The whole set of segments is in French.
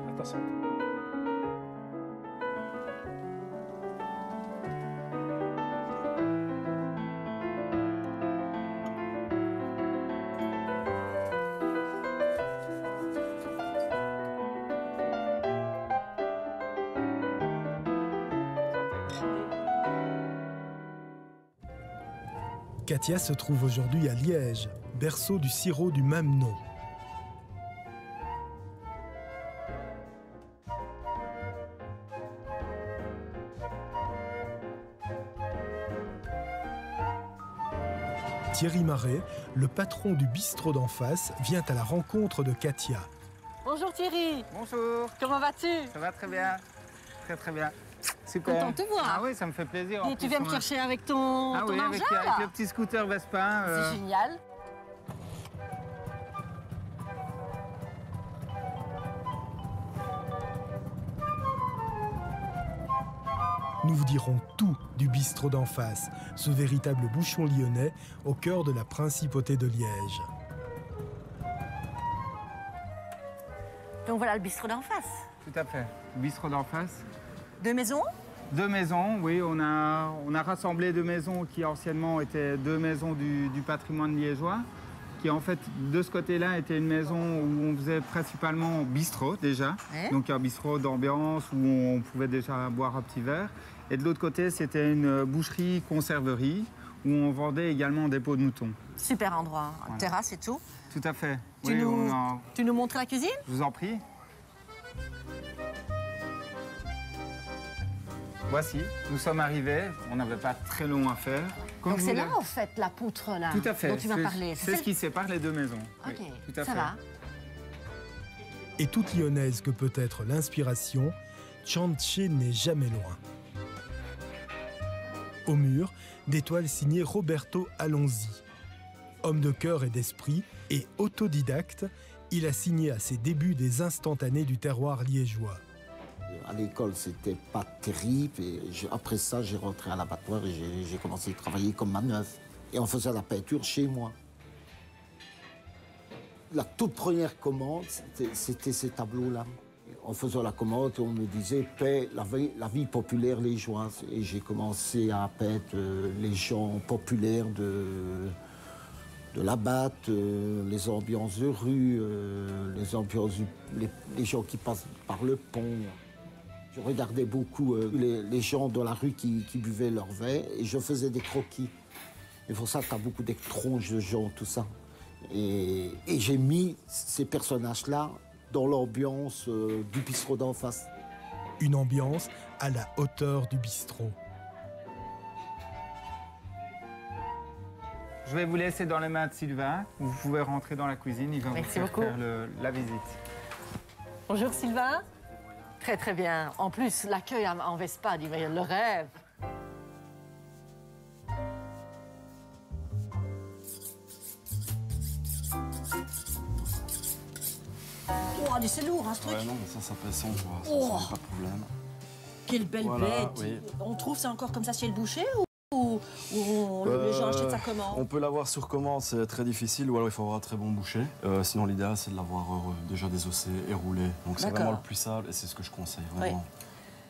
Attention. Katia se trouve aujourd'hui à Liège, berceau du sirop du même nom. Thierry Marais, le patron du bistrot d'en face, vient à la rencontre de Katia. Bonjour Thierry. Bonjour. Comment vas-tu? Ça va très bien. Très très bien. Super. Content de te voir. Ah oui, ça me fait plaisir. Et tu viens me chercher avec ton, ah ton oui, engin avec là? le petit scooter Vespa. C'est génial. Nous vous dirons tout du bistrot d'en face, ce véritable bouchon lyonnais au cœur de la principauté de Liège. Donc voilà le bistrot d'en face. Tout à fait. Bistrot d'en face. 2 maisons? 2 maisons, oui. On a rassemblé 2 maisons qui anciennement étaient 2 maisons du patrimoine liégeois. Qui en fait, de ce côté-là, était une maison où on faisait principalement bistrot déjà. Donc un bistrot d'ambiance où on pouvait déjà boire un petit verre. Et de l'autre côté, c'était une boucherie-conserverie où on vendait également des peaux de mouton. Super endroit, voilà. Terrasse et tout. Tout à fait. Tu nous montres la cuisine? Je vous en prie. Voici, nous sommes arrivés. On n'avait pas très long à faire. Donc c'est là, en fait, la poutre là, tout à fait. dont tu m'as parlé. C'est ce qui sépare les 2 maisons. Ok, oui, tout à ça fait. va. Et toute lyonnaise que peut être l'inspiration, Tchandché n'est jamais loin. Au mur, des toiles signées Roberto Alonzi. Homme de cœur et d'esprit et autodidacte, il a signé à ses débuts des instantanés du terroir liégeois. À l'école, c'était pas terrible. Et après ça, j'ai rentré à l'abattoir et j'ai commencé à travailler comme manœuvre. Et on faisait la peinture chez moi. La toute première commande, c'était ces tableaux-là. En faisant la commande, on me disait « Paix, la vie populaire liégeoise ». Et j'ai commencé à peindre les gens populaires de la Batte, les ambiances de rue, les ambiances, les gens qui passent par le pont. Je regardais beaucoup les gens dans la rue qui buvaient leur vin et je faisais des croquis. Et pour ça, tu as beaucoup de tronches de gens, tout ça. Et j'ai mis ces personnages-là dans l'ambiance du bistrot d'en face. Une ambiance à la hauteur du bistrot. Je vais vous laisser dans les mains de Sylvain. Vous pouvez rentrer dans la cuisine, il va vous faire la visite. Bonjour Sylvain. Très très bien. En plus, l'accueil en Vespa, le rêve. Oh, c'est lourd, hein, ce truc. Ouais, non, mais ça pèse 100 poids, ça, pas de problème. Quelle belle bête. Oui. On trouve ça encore comme ça chez le boucher ou les gens achètent ça comment? On peut l'avoir sur commande, c'est très difficile, ou alors il faut avoir un très bon boucher. Sinon, l'idéal, c'est de l'avoir déjà désossé et roulé. Donc c'est vraiment le plus simple et c'est ce que je conseille, vraiment. Oui.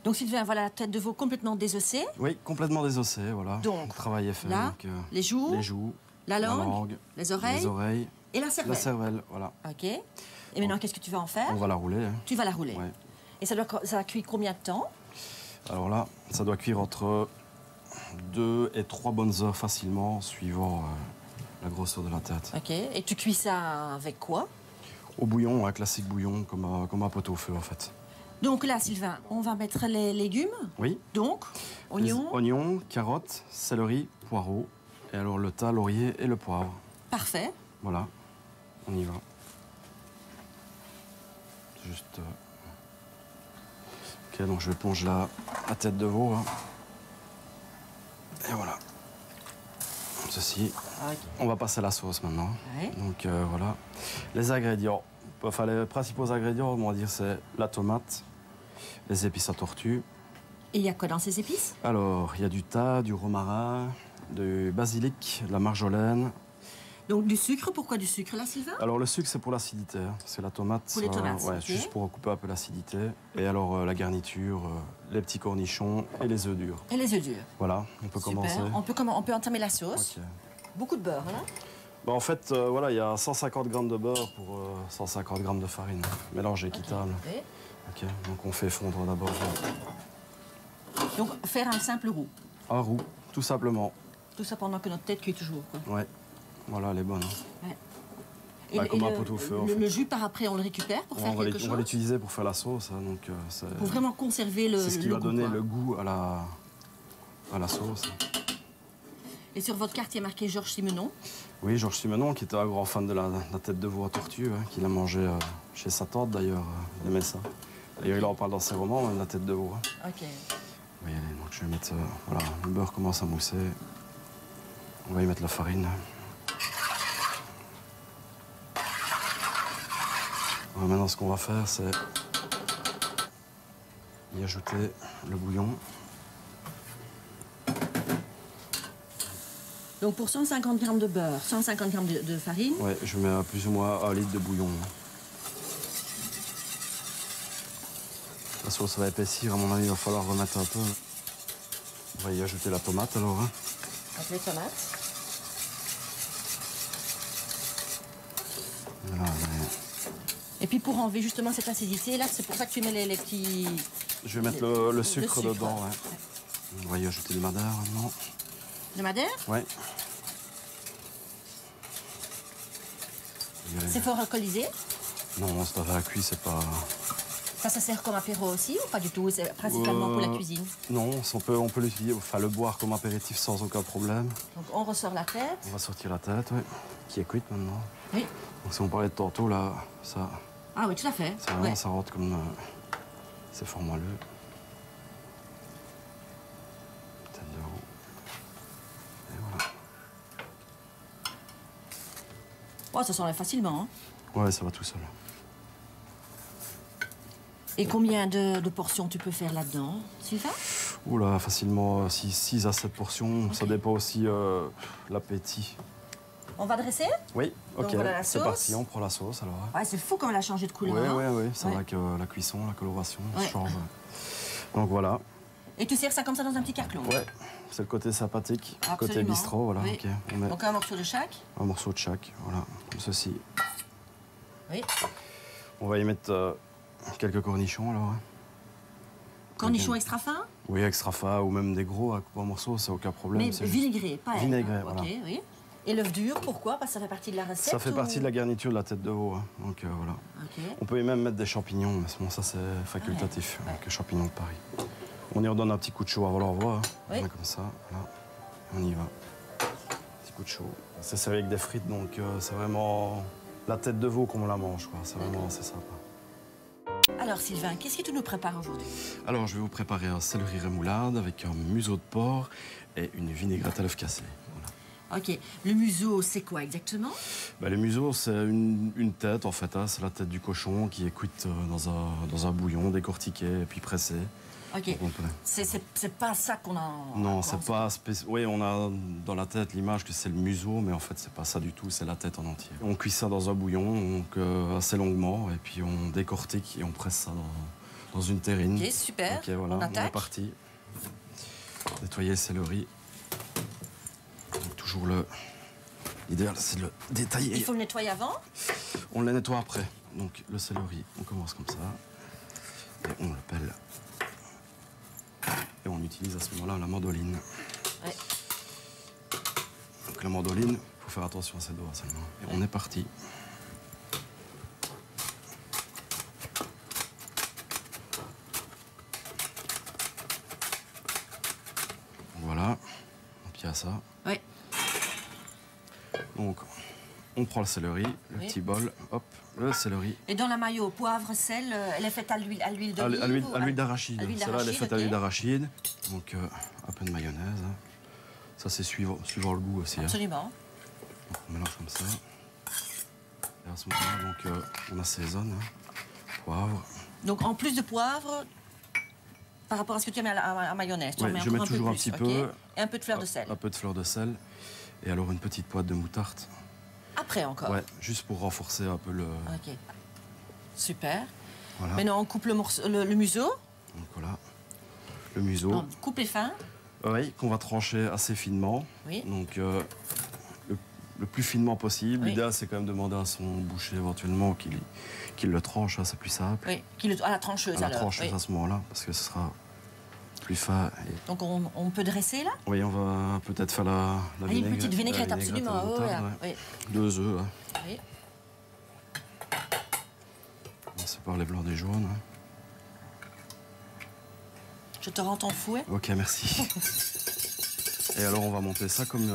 Donc Sylvain, voilà la tête de veau complètement désossée. Oui, complètement désossée, voilà. Donc, le travail est fait. Là, donc, les joues, la langue, les oreilles et la cervelle. La cervelle, voilà. OK. Et maintenant, qu'est-ce que tu vas en faire? On va la rouler. Hein. Tu vas la rouler. Ouais. Et ça cuit combien de temps? Alors là, ça doit cuire entre 2 et 3 bonnes heures facilement, suivant la grosseur de la tête. OK. Et tu cuis ça avec quoi? Au bouillon, un classique bouillon, comme un pot au feu, en fait. Donc là, Sylvain, on va mettre les légumes. Oui. Donc, oignons. Oignons, carottes, céleri, poireaux. Et alors le thym, laurier et le poivre. Parfait. Voilà, on y va. Juste... Ok, donc je plonge la tête de veau. Hein. Et voilà. Ceci. Okay. On va passer à la sauce maintenant. Ouais. Donc voilà. Les ingrédients. Enfin, les principaux ingrédients, on va dire, c'est la tomate, les épices à tortue. Et il y a quoi dans ces épices? Alors, il y a du thym, du romarin, du basilic, de la marjolaine, Donc du sucre, pourquoi du sucre là, Sylvain? Alors le sucre, c'est pour l'acidité. Hein. C'est la tomate. Pour les tomates, ouais, okay. Juste pour couper un peu l'acidité. Et alors la garniture, les petits cornichons et les œufs durs. Et les œufs durs. Voilà, on peut commencer. On peut entamer la sauce. Okay. Beaucoup de beurre, là. Bah, en fait, voilà, il y a 150 grammes de beurre pour 150 grammes de farine. Mélange équitable. Okay. Ok, donc on fait fondre d'abord. Donc faire un simple roux. Un roux, tout simplement. Tout ça pendant que notre tête cuit toujours, quoi. Ouais, voilà, elle est bonne. Hein. Ouais. Bah, comme un pot au feu. Le jus par après, on le récupère pour faire quelque chose. On va l'utiliser pour faire la sauce, hein, donc pour vraiment conserver le. C'est ce qui va donner le goût à la sauce. Et sur votre carte, il y a marqué Georges Simenon. Oui, Georges Simenon, qui était un grand fan de la tête de veau à tortue, hein, qu'il a mangé chez sa tante d'ailleurs. Il aimait ça. D'ailleurs, il en parle dans ses romans, la tête de veau. Hein. Ok. Oui, allez, donc je vais mettre. Voilà, le beurre commence à mousser. On va y mettre la farine. Alors maintenant, ce qu'on va faire, c'est y ajouter le bouillon. Donc pour 150 grammes de beurre, 150 grammes de farine. Oui, je mets plus ou moins 1 litre de bouillon. La sauce va épaissir, à mon avis, il va falloir remettre un peu. On va y ajouter la tomate alors. Hein. Donc les tomates. Voilà, Et puis pour enlever justement cette acidité, là, c'est pour ça que tu mets les petits... Je vais mettre le sucre dedans. Ouais. Ouais. On va y ajouter du madère maintenant. Le madère? Oui. C'est fort alcoolisé? Non, c'est pas à la cuit, c'est pas... Ça sert comme apéro aussi ou pas du tout? C'est principalement pour la cuisine? Non, on peut l'utiliser, enfin le boire comme apéritif sans aucun problème. Donc on ressort la tête? On va sortir la tête, oui. Qui est cuite maintenant. Oui. Donc si on parlait de tantôt, là, ça... Ah oui, tout à fait. Ça, vraiment, ça rentre comme... c'est fort moelleux. Tête de veau. Et voilà. Oh, ça s'enlève facilement, hein? Ouais, ça va tout seul. Et combien de portions tu peux faire là-dedans, Sylvain? Oula, facilement 6 à 7 portions. Okay. Ça dépend aussi l'appétit. On va dresser? Oui, ok. Voilà c'est parti, on prend la sauce alors. Ouais, c'est fou comme elle a changé de couleur. Oui, hein. oui, oui. C'est vrai que la cuisson, la coloration change. Donc voilà. Et tu sers ça comme ça dans un petit carclon? Ouais, c'est le côté sympathique, absolument. Côté bistrot, voilà. Oui. Okay. On met donc un morceau de chaque? Un morceau de chaque, voilà, comme ceci. Oui. On va y mettre quelques cornichons alors. Cornichons extra fins? Oui, extra fins ou même des gros à couper en morceaux, c'est aucun problème. Mais vinaigré, pas elle. Vinaigré, voilà. Ok, oui. Et l'œuf dur, pourquoi? Parce que ça fait partie de la recette? Ça fait partie de la garniture de la tête de veau, hein. Donc voilà. Okay. On peut y même mettre des champignons, mais bon, ça c'est facultatif, avec les champignons de Paris. On y redonne un petit coup de chaud avant l'envoi, hein. Oui. Comme ça, voilà. On y va. Petit coup de chaud. C'est servi avec des frites, donc c'est vraiment la tête de veau comme on la mange, quoi. C'est vraiment assez sympa. Alors Sylvain, qu'est-ce que tu nous prépares aujourd'hui? Alors je vais vous préparer un céleri rémoulade avec un museau de porc et une vinaigrette à l'œuf cassé. Voilà. Ok. Le museau, c'est quoi exactement? Le museau, c'est une tête en fait. Hein. C'est la tête du cochon qui est cuite dans un bouillon, décortiqué et puis pressé. Ok. C'est pas ça qu'on a... Non, c'est pas... Oui, on a dans la tête l'image que c'est le museau, mais en fait, c'est pas ça du tout, c'est la tête en entier. On cuit ça dans un bouillon, donc assez longuement, et puis on décortique et on presse ça dans une terrine. Ok, super. Ok, voilà, on est parti. Nettoyer le céleri. Donc, toujours l'idéal, c'est de le détailler. Il faut le nettoyer avant? On le nettoie après. Donc, le céleri, on commence comme ça, et on le pèle. Et on utilise à ce moment-là la mandoline. Ouais. Donc la mandoline, il faut faire attention à ses doigts seulement. Et on est parti. Voilà. Donc il y a ça. Oui. Donc on prend le céleri, le petit bol, hop, le céleri. Et dans la mayo, poivre, sel, elle est faite à l'huile d'olive? À l'huile d'arachide. Celle-là, elle est faite à l'huile d'arachide. Donc, un peu de mayonnaise. Hein. Ça, c'est suivant le goût aussi. Absolument. Hein. Donc, on mélange comme ça. Et à ce moment-là, donc, on assaisonne. Hein. Poivre. Donc, en plus de poivre, par rapport à ce que tu mets à la mayonnaise, tu en mets je mets toujours un petit peu. Et un peu de fleur de sel. Un peu de fleur de sel. Et alors, une petite pointe de moutarde. après encore. Ouais, juste pour renforcer un peu le... Ok. Super. Voilà. Maintenant, on coupe le museau. Donc voilà, le museau. On coupe les fins. Oui, qu'on va trancher assez finement. Oui. Donc le plus finement possible. Oui. L'idéal, c'est quand même demander à son boucher éventuellement qu'il le tranche, hein, c'est plus simple. Oui, à la trancheuse À la alors. trancheuse Oui. à ce moment-là, parce que ce sera plus fin. Donc on peut dresser là. Oui, on va peut-être faire la Une petite vinaigrette, la absolument. à la Oh, moutarde, ouais. ouais. Oui. 2 œufs. Hein. Oui. On sépare les blancs des jaunes. Hein. Je te rends ton fouet. Ok, merci. Et alors, on va monter ça comme